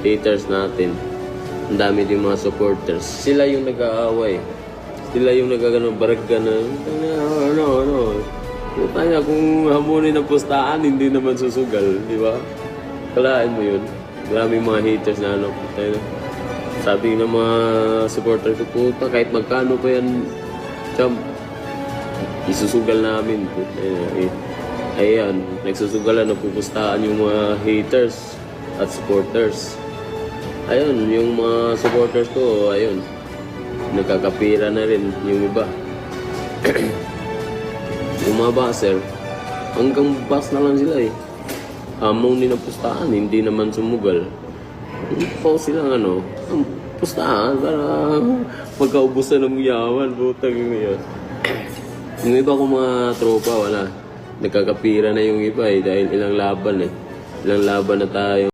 haters natin. Ang dami din mga supporters. Sila yung nag-aaway. Sila yung nagagano, baragga na, ano. Puta niya, kung hamunin ng pustahan, hindi naman susugal, di ba? Kalaan mo yun. Maraming mga haters na ano, puta na. Sabi ng mga supporters ko, puta, kahit magkano pa yan, champ, isusugal namin. Ayan, nagsusugalan, napupustahan yung mga haters at supporters. Ayun, yung mga supporters ko, ayun, nagkakapira na rin yung iba. Yung mga baser, hanggang bus na lang sila eh. Hamong din ang pustahan, hindi naman sumugal. Po silang ano, pustahan para magkaubusan ng yaman, butang yun. Yung iba kong mga tropa, wala. Nagkakapira na yung iba eh, dahil ilang laban eh. Ilang laban na tayo.